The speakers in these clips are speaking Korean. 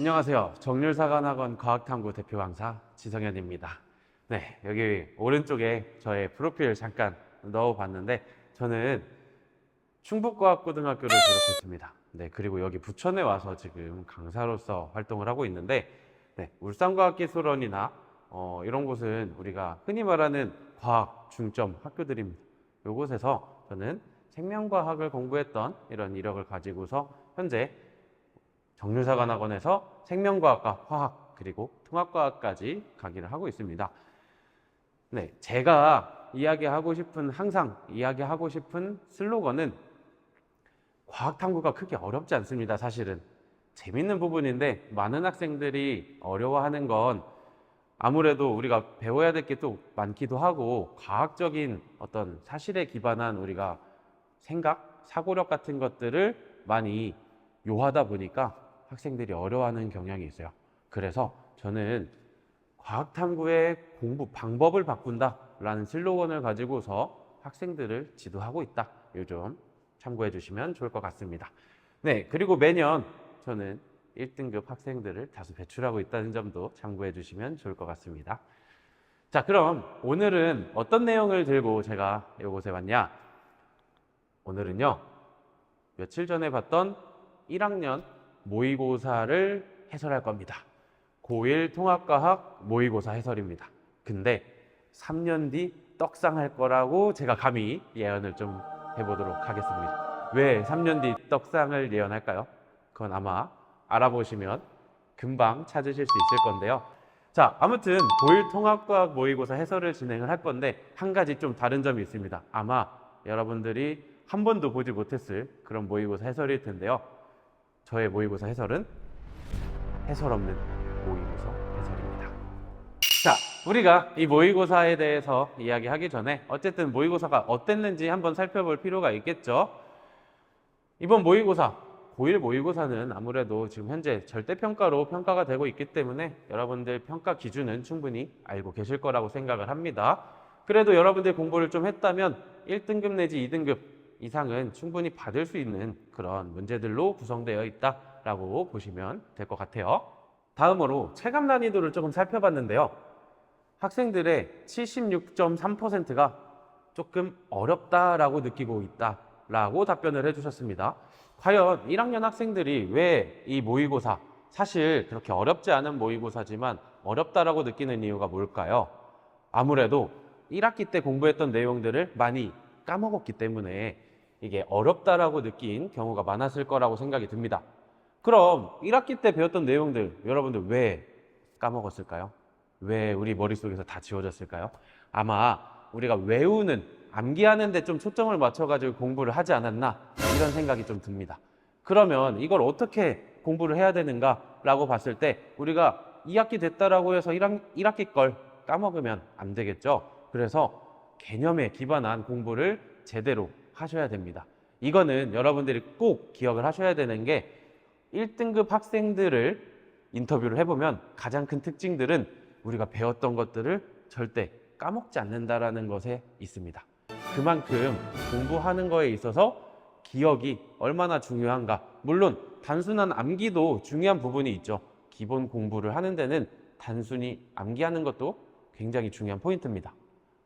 안녕하세요. 정률사관학원 과학탐구 대표 강사 지성현입니다. 네, 여기 오른쪽에 저의 프로필 잠깐 넣어봤는데 저는 충북과학고등학교를 졸업했습니다. 네, 그리고 여기 부천에 와서 지금 강사로서 활동을 하고 있는데 네, 울산과학기술원이나 이런 곳은 우리가 흔히 말하는 과학 중점 학교들입니다. 이곳에서 저는 생명과학을 공부했던 이런 이력을 가지고서 현재 정률사관학원에서 생명과학과 화학 그리고 통합과학까지 강의를 하고 있습니다. 네, 제가 항상 이야기하고 싶은 슬로건은 과학탐구가 크게 어렵지 않습니다. 사실은 재밌는 부분인데 많은 학생들이 어려워하는 건 아무래도 우리가 배워야 될 게 또 많기도 하고 과학적인 어떤 사실에 기반한 우리가 생각, 사고력 같은 것들을 많이 요하다 보니까 학생들이 어려워하는 경향이 있어요. 그래서 저는 과학탐구의 공부 방법을 바꾼다라는 슬로건을 가지고서 학생들을 지도하고 있다. 요즘 참고해 주시면 좋을 것 같습니다. 네, 그리고 매년 저는 1등급 학생들을 다수 배출하고 있다는 점도 참고해 주시면 좋을 것 같습니다. 자, 그럼 오늘은 어떤 내용을 들고 제가 이곳에 왔냐? 오늘은요, 며칠 전에 봤던 1학년 모의고사를 해설할 겁니다. 고1 통합과학 모의고사 해설입니다. 근데 3년 뒤 떡상할 거라고 제가 감히 예언을 좀 해보도록 하겠습니다. 왜 3년 뒤 떡상을 예언할까요? 그건 아마 알아보시면 금방 찾으실 수 있을 건데요. 자, 아무튼 고1 통합과학 모의고사 해설을 진행을 할 건데 한 가지 좀 다른 점이 있습니다. 아마 여러분들이 한 번도 보지 못했을 그런 모의고사 해설일 텐데요. 저의 모의고사 해설은 해설 없는 모의고사 해설입니다. 자, 우리가 이 모의고사에 대해서 이야기하기 전에 어쨌든 모의고사가 어땠는지 한번 살펴볼 필요가 있겠죠. 이번 모의고사, 고1 모의고사는 아무래도 지금 현재 절대평가로 평가가 되고 있기 때문에 여러분들 평가 기준은 충분히 알고 계실 거라고 생각을 합니다. 그래도 여러분들 공부를 좀 했다면 1등급 내지 2등급 이상은 충분히 받을 수 있는 그런 문제들로 구성되어 있다라고 보시면 될 것 같아요. 다음으로 체감 난이도를 조금 살펴봤는데요. 학생들의 76.3%가 조금 어렵다라고 느끼고 있다라고 답변을 해주셨습니다. 과연 1학년 학생들이 왜 이 모의고사, 사실 그렇게 어렵지 않은 모의고사지만 어렵다라고 느끼는 이유가 뭘까요? 아무래도 1학기 때 공부했던 내용들을 많이 까먹었기 때문에 이게 어렵다라고 느낀 경우가 많았을 거라고 생각이 듭니다. 그럼 1학기 때 배웠던 내용들 여러분들 왜 까먹었을까요? 왜 우리 머릿속에서 다 지워졌을까요? 아마 우리가 외우는, 암기하는 데 좀 초점을 맞춰가지고 공부를 하지 않았나 이런 생각이 좀 듭니다. 그러면 이걸 어떻게 공부를 해야 되는가라고 봤을 때 우리가 2학기 됐다라고 해서 1학기 걸 까먹으면 안 되겠죠. 그래서 개념에 기반한 공부를 제대로 하셔야 됩니다. 이거는 여러분들이 꼭 기억을 하셔야 되는 게 1등급 학생들을 인터뷰를 해보면 가장 큰 특징들은 우리가 배웠던 것들을 절대 까먹지 않는다라는 것에 있습니다. 그만큼 공부하는 거에 있어서 기억이 얼마나 중요한가. 물론 단순한 암기도 중요한 부분이 있죠. 기본 공부를 하는 데는 단순히 암기하는 것도 굉장히 중요한 포인트입니다.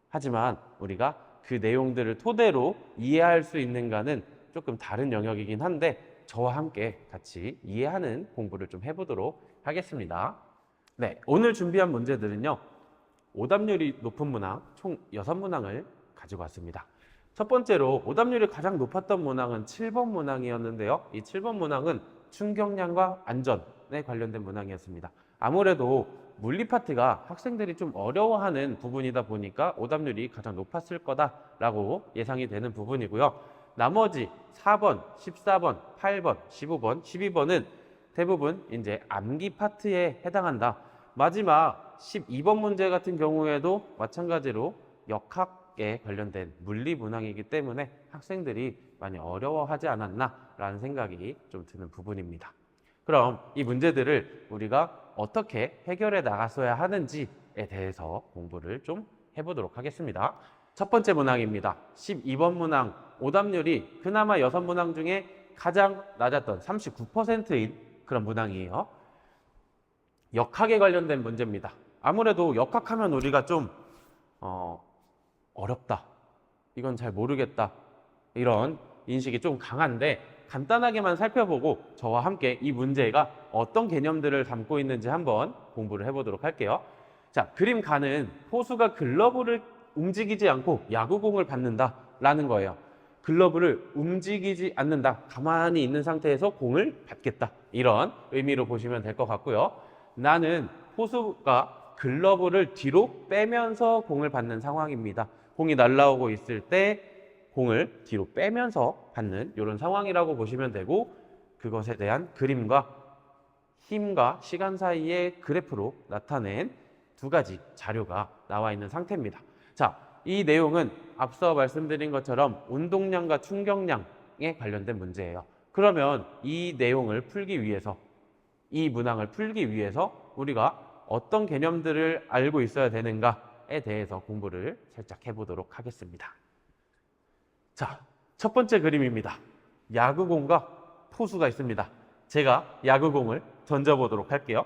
하지만 우리가 그 내용들을 토대로 이해할 수 있는가는 조금 다른 영역이긴 한데 저와 함께 같이 이해하는 공부를 좀 해보도록 하겠습니다. 네, 오늘 준비한 문제들은요. 오답률이 높은 문항 총 6문항을 가지고 왔습니다. 첫 번째로 오답률이 가장 높았던 문항은 7번 문항이었는데요. 이 7번 문항은 충격량과 안전에 관련된 문항이었습니다. 아무래도 물리 파트가 학생들이 좀 어려워하는 부분이다 보니까 오답률이 가장 높았을 거다라고 예상이 되는 부분이고요. 나머지 4번, 14번, 8번, 15번, 12번은 대부분 이제 암기 파트에 해당한다. 마지막 12번 문제 같은 경우에도 마찬가지로 역학에 관련된 물리 문항이기 때문에 학생들이 많이 어려워하지 않았나라는 생각이 좀 드는 부분입니다. 그럼 이 문제들을 우리가 어떻게 해결해 나갔어야 하는지에 대해서 공부를 좀 해보도록 하겠습니다. 첫 번째 문항입니다. 12번 문항 오답률이 그나마 6문항 중에 가장 낮았던 39%인 그런 문항이에요. 역학에 관련된 문제입니다. 아무래도 역학하면 우리가 좀 어렵다, 이건 잘 모르겠다, 이런 인식이 좀 강한데 간단하게만 살펴보고 저와 함께 이 문제가 어떤 개념들을 담고 있는지 한번 공부를 해보도록 할게요. 자, 그림 가는 포수가 글러브를 움직이지 않고 야구공을 받는다라는 거예요. 글러브를 움직이지 않는다, 가만히 있는 상태에서 공을 받겠다, 이런 의미로 보시면 될 것 같고요. 나는 포수가 글러브를 뒤로 빼면서 공을 받는 상황입니다. 공이 날아오고 있을 때 공을 뒤로 빼면서 받는 이런 상황이라고 보시면 되고, 그것에 대한 그림과 힘과 시간 사이의 그래프로 나타낸 두 가지 자료가 나와 있는 상태입니다. 자, 이 내용은 앞서 말씀드린 것처럼 운동량과 충격량에 관련된 문제예요. 그러면 이 내용을 풀기 위해서, 이 문항을 풀기 위해서 우리가 어떤 개념들을 알고 있어야 되는가에 대해서 공부를 살짝 해보도록 하겠습니다. 자, 첫 번째 그림입니다. 야구공과 포수가 있습니다. 제가 야구공을 던져보도록 할게요.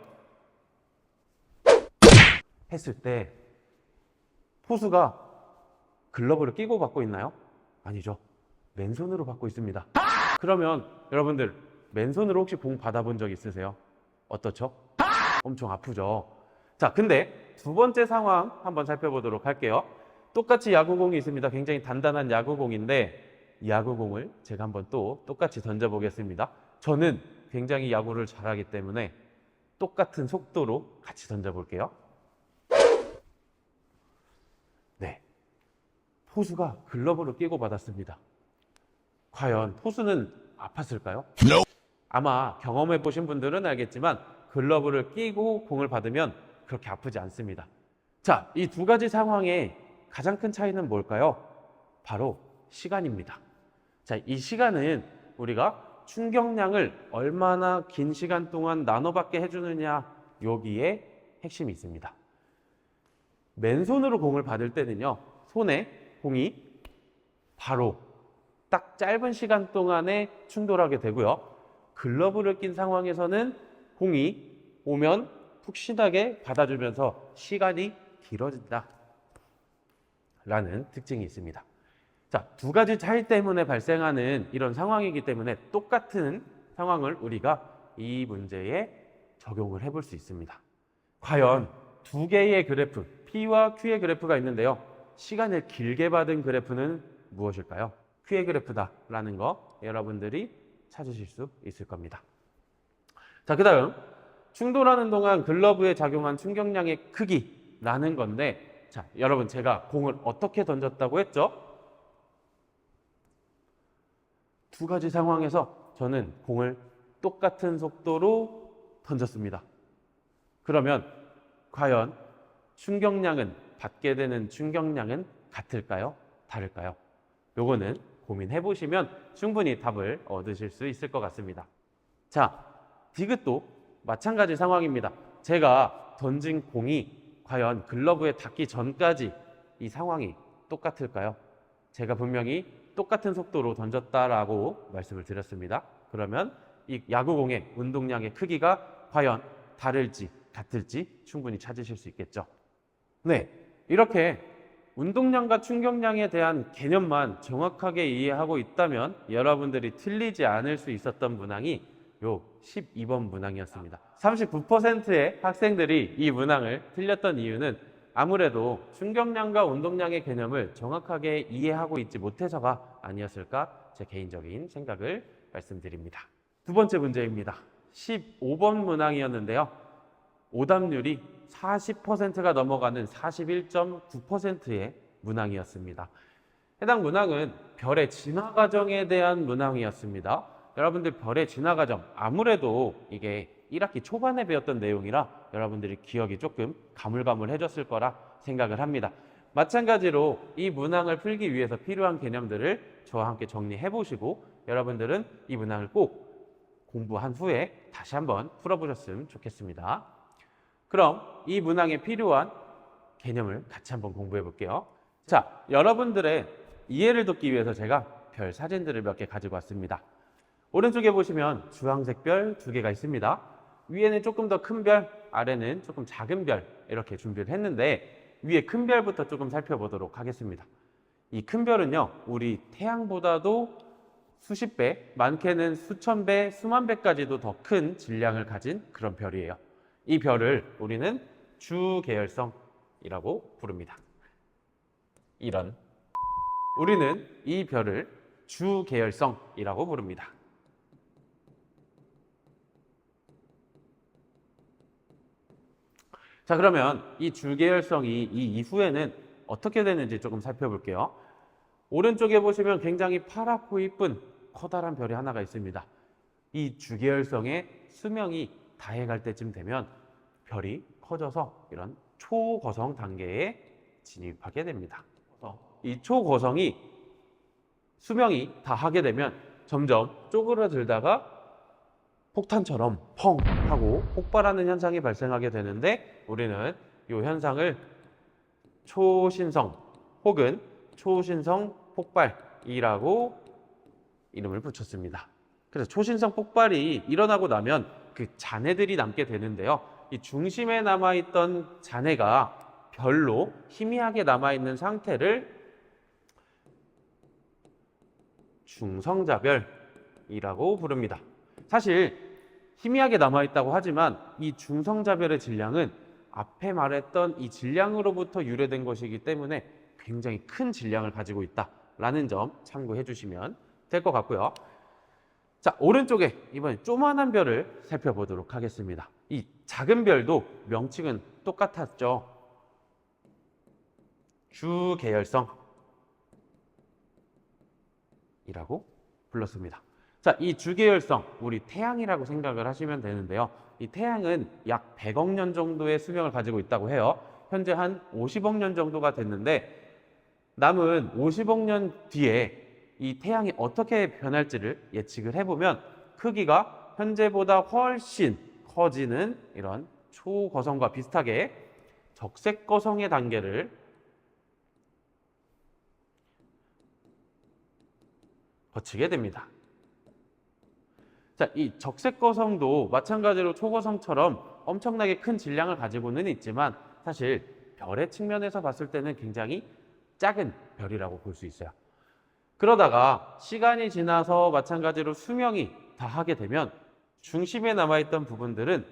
했을 때 포수가 글러브를 끼고 받고 있나요? 아니죠. 맨손으로 받고 있습니다. 그러면 여러분들 맨손으로 혹시 공 받아본 적 있으세요? 어떻죠? 엄청 아프죠. 자, 근데 두 번째 상황 한번 살펴보도록 할게요. 똑같이 야구공이 있습니다. 굉장히 단단한 야구공인데 야구공을 제가 한번 또 똑같이 던져보겠습니다. 저는 굉장히 야구를 잘하기 때문에 똑같은 속도로 같이 던져볼게요. 네, 포수가 글러브를 끼고 받았습니다. 과연 포수는 아팠을까요? 아마 경험해 보신 분들은 알겠지만 글러브를 끼고 공을 받으면 그렇게 아프지 않습니다. 자, 이 두 가지 상황의 가장 큰 차이는 뭘까요? 바로 시간입니다. 자, 이 시간은 우리가 충격량을 얼마나 긴 시간 동안 나눠받게 해주느냐, 여기에 핵심이 있습니다. 맨손으로 공을 받을 때는요, 손에 공이 바로 딱 짧은 시간 동안에 충돌하게 되고요. 글러브를 낀 상황에서는 공이 오면 푹신하게 받아주면서 시간이 길어진다 라는 특징이 있습니다. 자, 두 가지 차이 때문에 발생하는 이런 상황이기 때문에 똑같은 상황을 우리가 이 문제에 적용을 해볼 수 있습니다. 과연 두 개의 그래프, P와 Q의 그래프가 있는데요. 시간을 길게 받은 그래프는 무엇일까요? Q의 그래프다라는 거 여러분들이 찾으실 수 있을 겁니다. 자, 그 다음 충돌하는 동안 글러브에 작용한 충격량의 크기라는 건데, 자, 여러분 제가 공을 어떻게 던졌다고 했죠? 두 가지 상황에서 저는 공을 똑같은 속도로 던졌습니다. 그러면 과연 충격량은, 받게 되는 충격량은 같을까요? 다를까요? 요거는 고민해 보시면 충분히 답을 얻으실 수 있을 것 같습니다. 자, 디귿도 마찬가지 상황입니다. 제가 던진 공이 과연 글러브에 닿기 전까지 이 상황이 똑같을까요? 제가 분명히 똑같은 속도로 던졌다라고 말씀을 드렸습니다. 그러면 이 야구공의 운동량의 크기가 과연 다를지 같을지 충분히 찾으실 수 있겠죠. 네, 이렇게 운동량과 충격량에 대한 개념만 정확하게 이해하고 있다면 여러분들이 틀리지 않을 수 있었던 문항이 요 12번 문항이었습니다. 39%의 학생들이 이 문항을 틀렸던 이유는 아무래도 충격량과 운동량의 개념을 정확하게 이해하고 있지 못해서가 아니었을까, 제 개인적인 생각을 말씀드립니다. 두 번째 문제입니다. 15번 문항이었는데요. 오답률이 40%가 넘어가는 41.9%의 문항이었습니다. 해당 문항은 별의 진화 과정에 대한 문항이었습니다. 여러분들 별의 진화 과정, 아무래도 이게 1학기 초반에 배웠던 내용이라 여러분들이 기억이 조금 가물가물해졌을 거라 생각을 합니다. 마찬가지로 이 문항을 풀기 위해서 필요한 개념들을 저와 함께 정리해 보시고 여러분들은 이 문항을 꼭 공부한 후에 다시 한번 풀어보셨으면 좋겠습니다. 그럼 이 문항에 필요한 개념을 같이 한번 공부해 볼게요. 자, 여러분들의 이해를 돕기 위해서 제가 별 사진들을 몇 개 가지고 왔습니다. 오른쪽에 보시면 주황색 별 두 개가 있습니다. 위에는 조금 더 큰 별, 아래는 조금 작은 별 이렇게 준비를 했는데 위에 큰 별부터 조금 살펴보도록 하겠습니다. 이 큰 별은요, 우리 태양보다도 수십 배, 많게는 수천 배, 수만 배까지도 더 큰 질량을 가진 그런 별이에요. 이 별을 우리는 주계열성이라고 부릅니다. 우리는 이 별을 주계열성이라고 부릅니다. 자, 그러면 이 주계열성이 이 이후에는 어떻게 되는지 조금 살펴볼게요. 오른쪽에 보시면 굉장히 파랗고 이쁜 커다란 별이 하나가 있습니다. 이 주계열성의 수명이 다해갈 때쯤 되면 별이 커져서 이런 초거성 단계에 진입하게 됩니다. 이 초거성이 수명이 다하게 되면 점점 쪼그라들다가 폭탄처럼 펑 하고 폭발하는 현상이 발생하게 되는데 우리는 이 현상을 초신성 혹은 초신성 폭발이라고 이름을 붙였습니다. 그래서 초신성 폭발이 일어나고 나면 그 잔해들이 남게 되는데요. 이 중심에 남아있던 잔해가 별로 희미하게 남아있는 상태를 중성자별이라고 부릅니다. 사실 희미하게 남아있다고 하지만 이 중성자별의 질량은 앞에 말했던 이 질량으로부터 유래된 것이기 때문에 굉장히 큰 질량을 가지고 있다라는 점 참고해 주시면 될 것 같고요. 자, 오른쪽에 이번에 조그만한 별을 살펴보도록 하겠습니다. 이 작은 별도 명칭은 똑같았죠. 주계열성이라고 불렀습니다. 자, 이 주계열성, 우리 태양이라고 생각을 하시면 되는데요. 이 태양은 약 100억 년 정도의 수명을 가지고 있다고 해요. 현재 한 50억 년 정도가 됐는데 남은 50억 년 뒤에 이 태양이 어떻게 변할지를 예측을 해보면 크기가 현재보다 훨씬 커지는 이런 초거성과 비슷하게 적색거성의 단계를 거치게 됩니다. 자, 이 적색거성도 마찬가지로 초거성처럼 엄청나게 큰 질량을 가지고는 있지만 사실 별의 측면에서 봤을 때는 굉장히 작은 별이라고 볼 수 있어요. 그러다가 시간이 지나서 마찬가지로 수명이 다하게 되면 중심에 남아있던 부분들은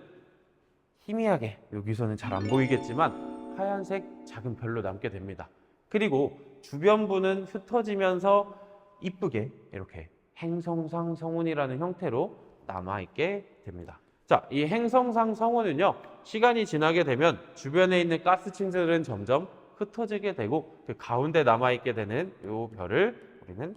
희미하게, 여기서는 잘 안 보이겠지만 하얀색 작은 별로 남게 됩니다. 그리고 주변부는 흩어지면서 이쁘게 이렇게 행성상 성운이라는 형태로 남아있게 됩니다. 자, 이 행성상 성운은요, 시간이 지나게 되면 주변에 있는 가스층들은 점점 흩어지게 되고 그 가운데 남아있게 되는 이 별을 우리는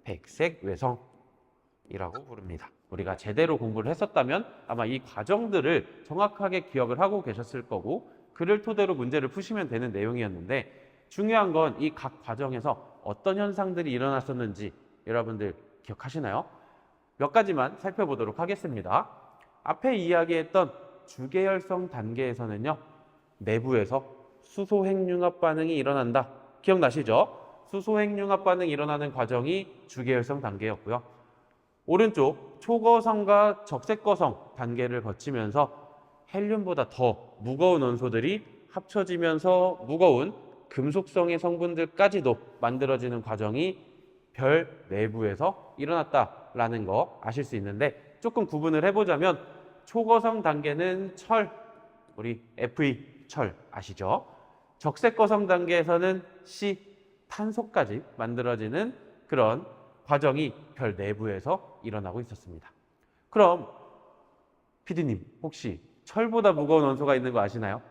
백색 외성이라고 부릅니다. 우리가 제대로 공부를 했었다면 아마 이 과정들을 정확하게 기억을 하고 계셨을 거고 그를 토대로 문제를 푸시면 되는 내용이었는데 중요한 건 이 각 과정에서 어떤 현상들이 일어났었는지 여러분들 기억하시나요? 몇 가지만 살펴보도록 하겠습니다. 앞에 이야기했던 주계열성 단계에서는요, 내부에서 수소핵융합 반응이 일어난다. 기억나시죠? 수소핵융합 반응이 일어나는 과정이 주계열성 단계였고요. 오른쪽 초거성과 적색거성 단계를 거치면서 헬륨보다 더 무거운 원소들이 합쳐지면서 무거운 금속성의 성분들까지도 만들어지는 과정이 별 내부에서 일어났다라는 거 아실 수 있는데 조금 구분을 해보자면 초거성 단계는 철, 우리 Fe 철 아시죠? 적색거성 단계에서는 C, 탄소까지 만들어지는 그런 과정이 별 내부에서 일어나고 있었습니다. 그럼 PD님 혹시 철보다 무거운 원소가 있는 거 아시나요?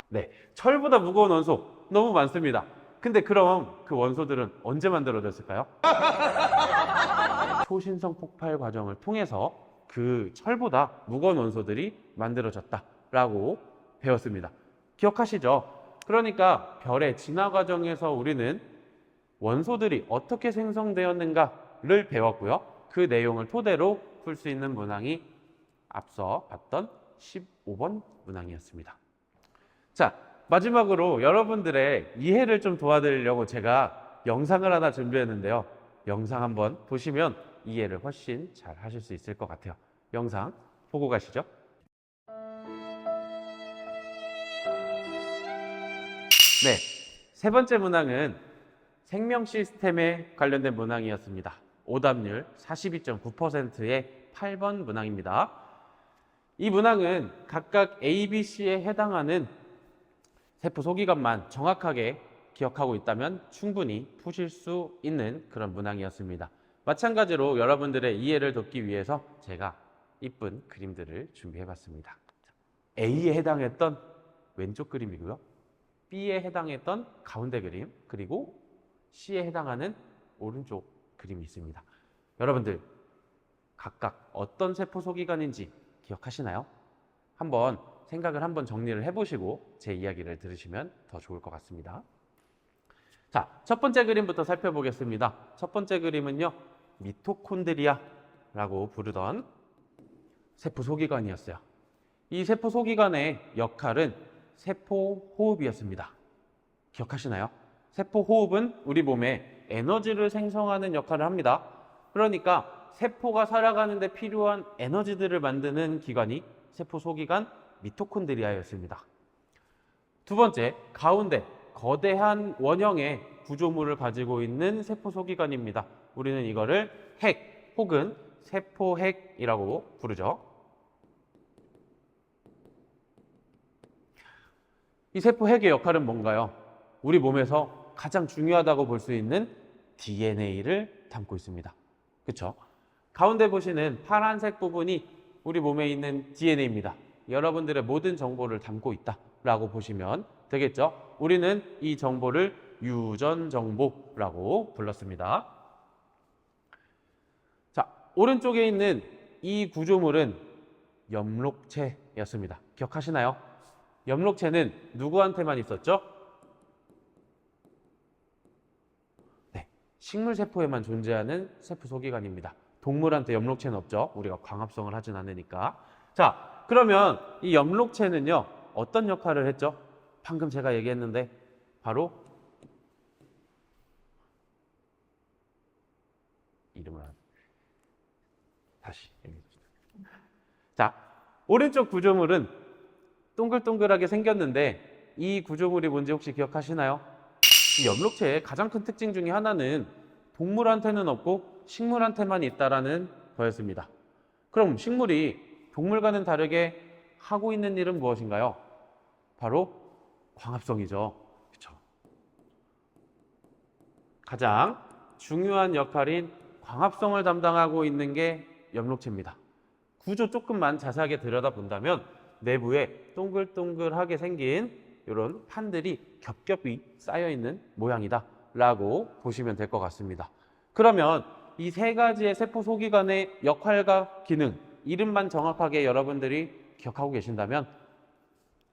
네, 철보다 무거운 원소 너무 많습니다. 근데 그럼 그 원소들은 언제 만들어졌을까요? 초신성 폭발 과정을 통해서 그 철보다 무거운 원소들이 만들어졌다라고 배웠습니다. 기억하시죠? 그러니까 별의 진화 과정에서 우리는 원소들이 어떻게 생성되었는가를 배웠고요. 그 내용을 토대로 풀 수 있는 문항이 앞서 봤던 15번 문항이었습니다. 자, 마지막으로 여러분들의 이해를 좀 도와드리려고 제가 영상을 하나 준비했는데요. 영상 한번 보시면 이해를 훨씬 잘 하실 수 있을 것 같아요. 영상 보고 가시죠. 네, 세 번째 문항은 생명 시스템에 관련된 문항이었습니다. 오답률 42.9%의 8번 문항입니다. 이 문항은 각각 A, B, C에 해당하는 세포 소기관만 정확하게 기억하고 있다면 충분히 푸실 수 있는 그런 문항이었습니다. 마찬가지로 여러분들의 이해를 돕기 위해서 제가 이쁜 그림들을 준비해봤습니다. A에 해당했던 왼쪽 그림이고요. B에 해당했던 가운데 그림, 그리고 C에 해당하는 오른쪽 그림이 있습니다. 여러분들 각각 어떤 세포 소기관인지 기억하시나요? 한번 생각을 한번 정리를 해보시고 제 이야기를 들으시면 더 좋을 것 같습니다. 자, 첫 번째 그림부터 살펴보겠습니다. 첫 번째 그림은요, 미토콘드리아라고 부르던 세포 소기관이었어요. 이 세포 소기관의 역할은 세포 호흡이었습니다. 기억하시나요? 세포 호흡은 우리 몸에 에너지를 생성하는 역할을 합니다. 그러니까 세포가 살아가는 데 필요한 에너지들을 만드는 기관이 세포 소기관 미토콘드리아였습니다. 두 번째, 가운데 거대한 원형의 구조물을 가지고 있는 세포 소기관입니다. 우리는 이거를 핵 혹은 세포핵이라고 부르죠. 이 세포핵의 역할은 뭔가요? 우리 몸에서 가장 중요하다고 볼 수 있는 DNA를 담고 있습니다. 그렇죠? 가운데 보시는 파란색 부분이 우리 몸에 있는 DNA입니다. 여러분들의 모든 정보를 담고 있다라고 보시면 되겠죠? 우리는 이 정보를 유전 정보라고 불렀습니다. 자, 오른쪽에 있는 이 구조물은 엽록체였습니다. 기억하시나요? 엽록체는 누구한테만 있었죠? 네, 식물세포에만 존재하는 세포 소기관입니다. 동물한테 엽록체는 없죠. 우리가 광합성을 하진 않으니까. 자, 그러면 이 엽록체는요, 어떤 역할을 했죠? 방금 제가 얘기했는데 바로 이름을 다시 얘기해주세요. 자, 오른쪽 구조물은 동글동글하게 생겼는데 이 구조물이 뭔지 혹시 기억하시나요? 이 엽록체의 가장 큰 특징 중에 하나는 동물한테는 없고 식물한테만 있다라는 거였습니다. 그럼 식물이 동물과는 다르게 하고 있는 일은 무엇인가요? 바로 광합성이죠. 그렇죠? 가장 중요한 역할인 광합성을 담당하고 있는 게 엽록체입니다. 구조 조금만 자세하게 들여다본다면 내부에 동글동글하게 생긴 이런 판들이 겹겹이 쌓여있는 모양이다 라고 보시면 될 것 같습니다. 그러면 이 세 가지의 세포 소기관의 역할과 기능, 이름만 정확하게 여러분들이 기억하고 계신다면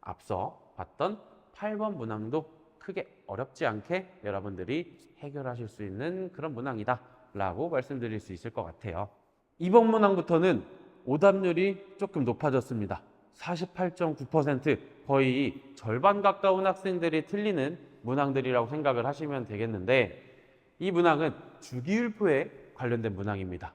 앞서 봤던 8번 문항도 크게 어렵지 않게 여러분들이 해결하실 수 있는 그런 문항이다 라고 말씀드릴 수 있을 것 같아요. 이번 문항부터는 오답률이 조금 높아졌습니다. 48.9%, 거의 절반 가까운 학생들이 틀리는 문항들이라고 생각을 하시면 되겠는데, 이 문항은 주기율표에 관련된 문항입니다.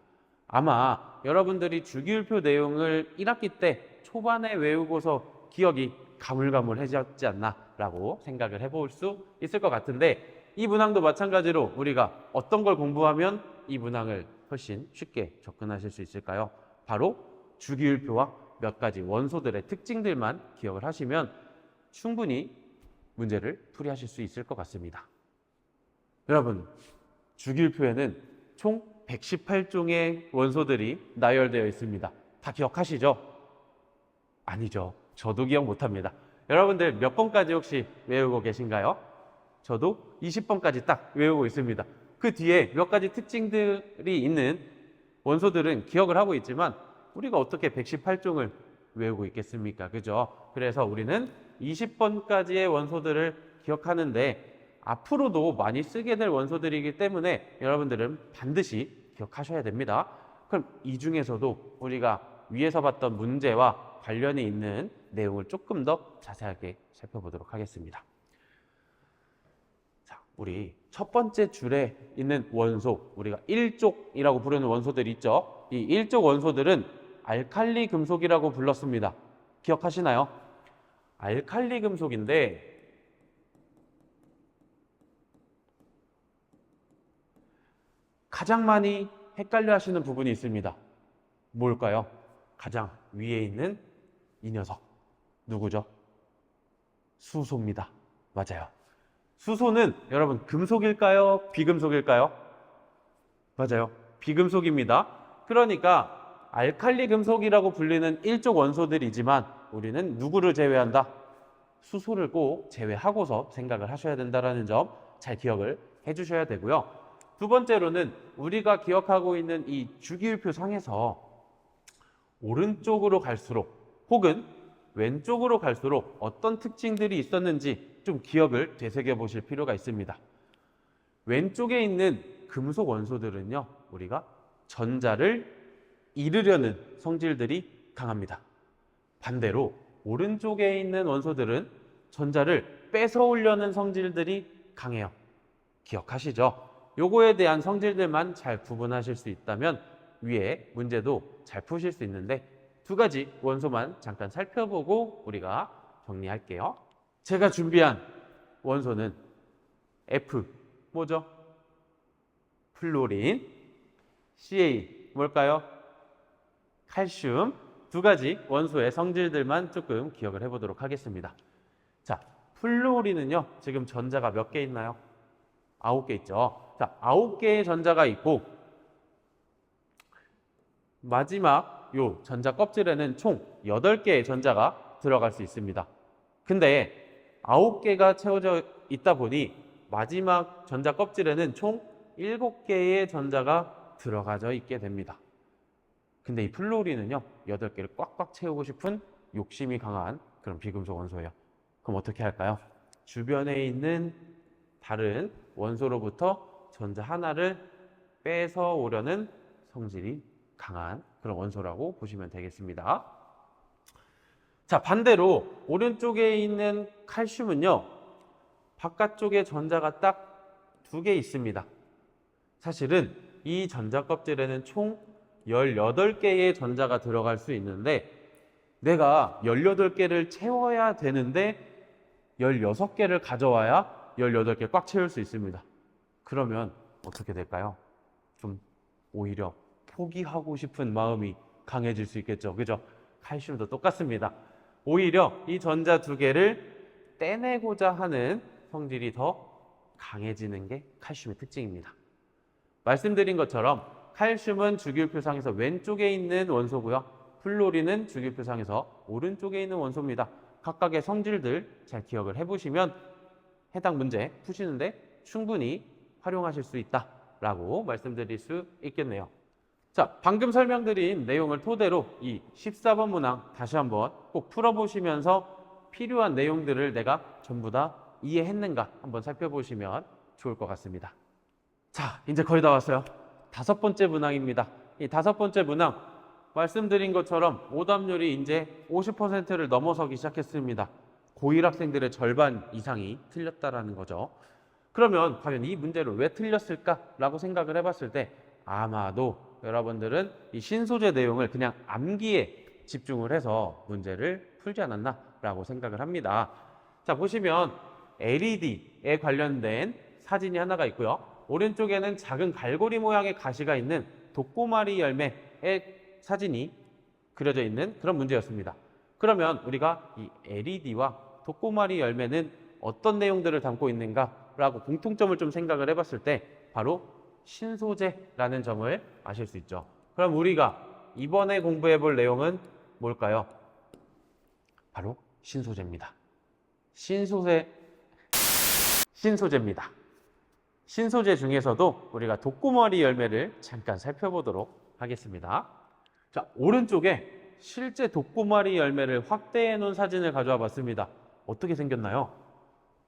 아마 여러분들이 주기율표 내용을 1학기 때 초반에 외우고서 기억이 가물가물해졌지 않나 라고 생각을 해볼 수 있을 것 같은데, 이 문항도 마찬가지로 우리가 어떤 걸 공부하면 이 문항을 훨씬 쉽게 접근하실 수 있을까요? 바로 주기율표와 몇 가지 원소들의 특징들만 기억을 하시면 충분히 문제를 풀이하실 수 있을 것 같습니다. 여러분, 주기율표에는 총 118종의 원소들이 나열되어 있습니다. 다 기억하시죠? 아니죠. 저도 기억 못합니다. 여러분들 몇 번까지 혹시 외우고 계신가요? 저도 20번까지 딱 외우고 있습니다. 그 뒤에 몇 가지 특징들이 있는 원소들은 기억을 하고 있지만 우리가 어떻게 118종을 외우고 있겠습니까? 그죠? 그래서 우리는 20번까지의 원소들을 기억하는데 앞으로도 많이 쓰게 될 원소들이기 때문에 여러분들은 반드시 기억하셔야 됩니다. 그럼 이 중에서도 우리가 위에서 봤던 문제와 관련이 있는 내용을 조금 더 자세하게 살펴보도록 하겠습니다. 자, 우리 첫 번째 줄에 있는 원소, 우리가 1족이라고 부르는 원소들이 있죠. 이 1족 원소들은 알칼리 금속이라고 불렀습니다. 기억하시나요? 알칼리 금속인데 가장 많이 헷갈려 하시는 부분이 있습니다. 뭘까요? 가장 위에 있는 이 녀석. 누구죠? 수소입니다. 맞아요. 수소는 여러분 금속일까요? 비금속일까요? 맞아요. 비금속입니다. 그러니까 알칼리 금속이라고 불리는 일족 원소들이지만 우리는 누구를 제외한다? 수소를 꼭 제외하고서 생각을 하셔야 된다는 점 잘 기억을 해주셔야 되고요. 두 번째로는 우리가 기억하고 있는 이 주기율표 상에서 오른쪽으로 갈수록 혹은 왼쪽으로 갈수록 어떤 특징들이 있었는지 좀 기억을 되새겨 보실 필요가 있습니다. 왼쪽에 있는 금속 원소들은요, 우리가 전자를 잃으려는 성질들이 강합니다. 반대로 오른쪽에 있는 원소들은 전자를 뺏어오려는 성질들이 강해요. 기억하시죠? 요거에 대한 성질들만 잘 구분하실 수 있다면 위에 문제도 잘 푸실 수 있는데 두 가지 원소만 잠깐 살펴보고 우리가 정리할게요. 제가 준비한 원소는 F, 뭐죠? 플로린, CA, 뭘까요? 칼슘. 두 가지 원소의 성질들만 조금 기억을 해보도록 하겠습니다. 자, 플로린은요, 지금 전자가 몇 개 있나요? 9개 있죠. 자, 9개의 전자가 있고 마지막 요 전자 껍질에는 총 8개의 전자가 들어갈 수 있습니다. 근데 9개가 채워져 있다 보니 마지막 전자 껍질에는 총 7개의 전자가 들어가져 있게 됩니다. 근데 이 플로린은요, 8개를 꽉꽉 채우고 싶은 욕심이 강한 그런 비금속 원소예요. 그럼 어떻게 할까요? 주변에 있는 다른 원소로부터 전자 하나를 뺏어 오려는 성질이 강한 그런 원소라고 보시면 되겠습니다. 자, 반대로 오른쪽에 있는 칼슘은요, 바깥쪽에 전자가 딱 2개 있습니다. 사실은 이 전자 껍질에는 총 18개의 전자가 들어갈 수 있는데 내가 18개를 채워야 되는데 16개를 가져와야 18개 꽉 채울 수 있습니다. 그러면 어떻게 될까요? 좀 오히려 포기하고 싶은 마음이 강해질 수 있겠죠. 그죠? 칼슘도 똑같습니다. 오히려 이 전자 2개를 떼내고자 하는 성질이 더 강해지는 게 칼슘의 특징입니다. 말씀드린 것처럼 칼슘은 주기율표상에서 왼쪽에 있는 원소고요. 플로린은 주기율표상에서 오른쪽에 있는 원소입니다. 각각의 성질들 잘 기억을 해보시면 해당 문제 푸시는데 충분히 활용하실 수 있다라고 말씀드릴 수 있겠네요. 자, 방금 설명드린 내용을 토대로 이 14번 문항 다시 한번 꼭 풀어보시면서 필요한 내용들을 내가 전부 다 이해했는가 한번 살펴보시면 좋을 것 같습니다. 자, 이제 거의 다 왔어요. 5번째 문항입니다. 이 5번째 문항 말씀드린 것처럼 오답률이 이제 50%를 넘어서기 시작했습니다. 고1 학생들의 절반 이상이 틀렸다라는 거죠. 그러면 과연 이 문제를 왜 틀렸을까라고 생각을 해봤을 때 아마도 여러분들은 이 신소재 내용을 그냥 암기에 집중을 해서 문제를 풀지 않았나라고 생각을 합니다. 자, 보시면 LED에 관련된 사진이 하나가 있고요. 오른쪽에는 작은 갈고리 모양의 가시가 있는 독고마리 열매의 사진이 그려져 있는 그런 문제였습니다. 그러면 우리가 이 LED와 독고마리 열매는 어떤 내용들을 담고 있는가라고 공통점을 좀 생각을 해봤을 때 바로 신소재라는 점을 아실 수 있죠. 그럼 우리가 이번에 공부해 볼 내용은 뭘까요? 바로 신소재입니다. 신소재입니다. 신소재 중에서도 우리가 독고마리 열매를 잠깐 살펴보도록 하겠습니다. 자, 오른쪽에 실제 독고마리 열매를 확대해 놓은 사진을 가져와 봤습니다. 어떻게 생겼나요?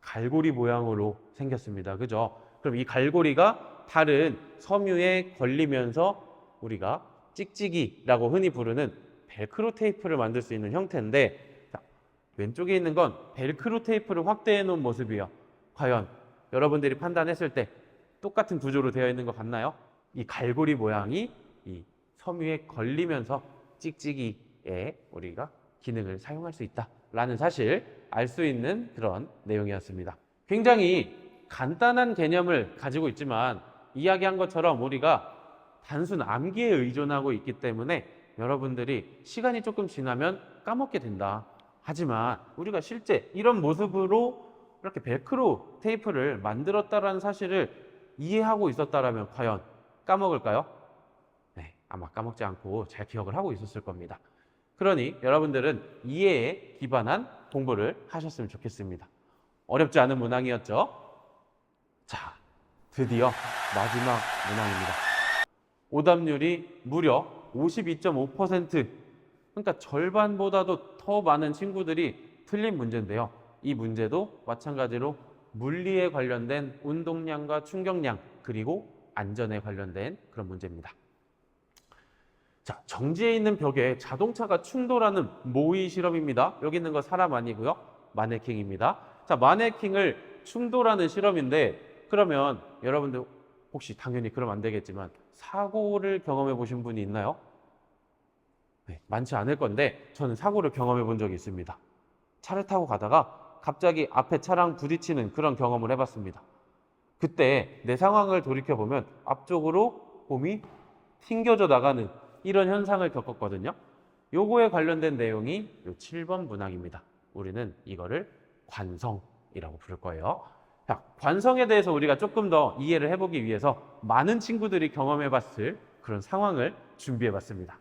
갈고리 모양으로 생겼습니다. 그죠? 그럼 이 갈고리가 다른 섬유에 걸리면서 우리가 찍찍이라고 흔히 부르는 벨크로 테이프를 만들 수 있는 형태인데, 자, 왼쪽에 있는 건 벨크로 테이프를 확대해 놓은 모습이에요. 과연 여러분들이 판단했을 때 똑같은 구조로 되어 있는 것 같나요? 이 갈고리 모양이 이 섬유에 걸리면서 찍찍이에 우리가 기능을 사용할 수 있다라는 사실 알 수 있는 그런 내용이었습니다. 굉장히 간단한 개념을 가지고 있지만 이야기한 것처럼 우리가 단순 암기에 의존하고 있기 때문에 여러분들이 시간이 조금 지나면 까먹게 된다. 하지만 우리가 실제 이런 모습으로 이렇게 벨크로 테이프를 만들었다라는 사실을 이해하고 있었다라면 과연 까먹을까요? 네, 아마 까먹지 않고 잘 기억을 하고 있었을 겁니다. 그러니 여러분들은 이해에 기반한 공부를 하셨으면 좋겠습니다. 어렵지 않은 문항이었죠? 자, 드디어 마지막 문항입니다. 오답률이 무려 52.5%, 그러니까 절반보다도 더 많은 친구들이 틀린 문제인데요. 이 문제도 마찬가지로 물리에 관련된 운동량과 충격량 그리고 안전에 관련된 그런 문제입니다. 자, 정지해 있는 벽에 자동차가 충돌하는 모의 실험입니다. 여기 있는 거 사람 아니고요. 마네킹입니다. 자, 마네킹을 충돌하는 실험인데 그러면 여러분들 혹시 당연히 그러면 안 되겠지만 사고를 경험해 보신 분이 있나요? 네, 많지 않을 건데 저는 사고를 경험해 본 적이 있습니다. 차를 타고 가다가 갑자기 앞에 차랑 부딪히는 그런 경험을 해봤습니다. 그때 내 상황을 돌이켜보면 앞쪽으로 봄이 튕겨져 나가는 이런 현상을 겪었거든요. 요거에 관련된 내용이 요 7번 문항입니다. 우리는 이거를 관성이라고 부를 거예요. 자, 관성에 대해서 우리가 조금 더 이해를 해보기 위해서 많은 친구들이 경험해봤을 그런 상황을 준비해봤습니다.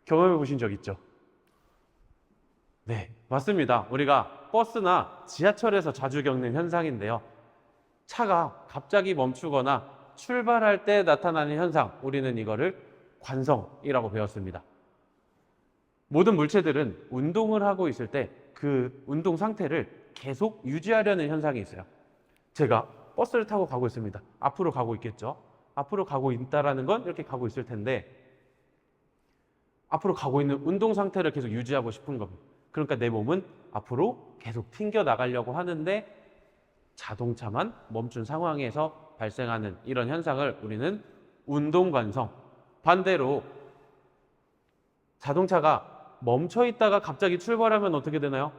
경험해보신 적 있죠? 네, 맞습니다. 우리가 버스나 지하철에서 자주 겪는 현상인데요. 차가 갑자기 멈추거나 출발할 때 나타나는 현상, 우리는 이거를 관성이라고 배웠습니다. 모든 물체들은 운동을 하고 있을 때 그 운동 상태를 계속 유지하려는 현상이 있어요. 제가 버스를 타고 가고 있습니다. 앞으로 가고 있겠죠? 앞으로 가고 있다라는 건 이렇게 가고 있을 텐데 앞으로 가고 있는 운동 상태를 계속 유지하고 싶은 겁니다. 그러니까 내 몸은 앞으로 계속 튕겨 나가려고 하는데 자동차만 멈춘 상황에서 발생하는 이런 현상을 우리는 운동관성. 반대로 자동차가 멈춰 있다가 갑자기 출발하면 어떻게 되나요?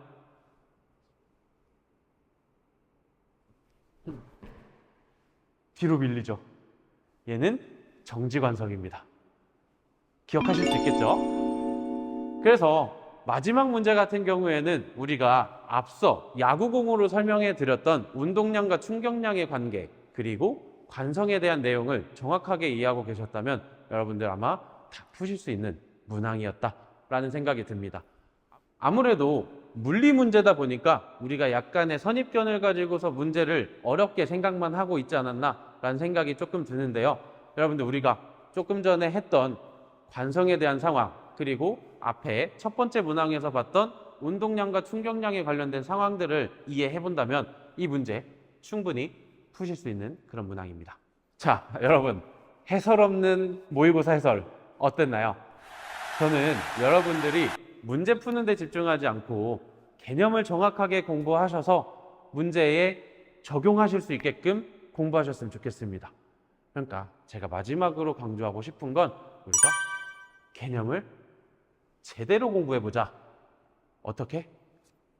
뒤로 밀리죠. 얘는 정지관성입니다. 기억하실 수 있겠죠? 그래서 마지막 문제 같은 경우에는 우리가 앞서 야구공으로 설명해 드렸던 운동량과 충격량의 관계 그리고 관성에 대한 내용을 정확하게 이해하고 계셨다면 여러분들 아마 다 푸실 수 있는 문항이었다라는 생각이 듭니다. 아무래도 물리 문제다 보니까 우리가 약간의 선입견을 가지고서 문제를 어렵게 생각만 하고 있지 않았나라는 생각이 조금 드는데요. 여러분들 우리가 조금 전에 했던 관성에 대한 상황 그리고 앞에 첫 번째 문항에서 봤던 운동량과 충격량에 관련된 상황들을 이해해 본다면 이 문제 충분히 푸실 수 있는 그런 문항입니다. 자, 여러분 해설 없는 모의고사 해설 어땠나요? 저는 여러분들이 문제 푸는 데 집중하지 않고 개념을 정확하게 공부하셔서 문제에 적용하실 수 있게끔 공부하셨으면 좋겠습니다. 그러니까 제가 마지막으로 강조하고 싶은 건 우리가 개념을 제대로 공부해보자. 어떻게?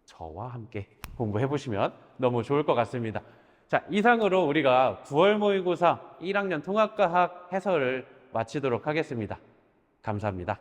저와 함께 공부해보시면 너무 좋을 것 같습니다. 자, 이상으로 우리가 9월 모의고사 1학년 통합과학 해설을 마치도록 하겠습니다. 감사합니다.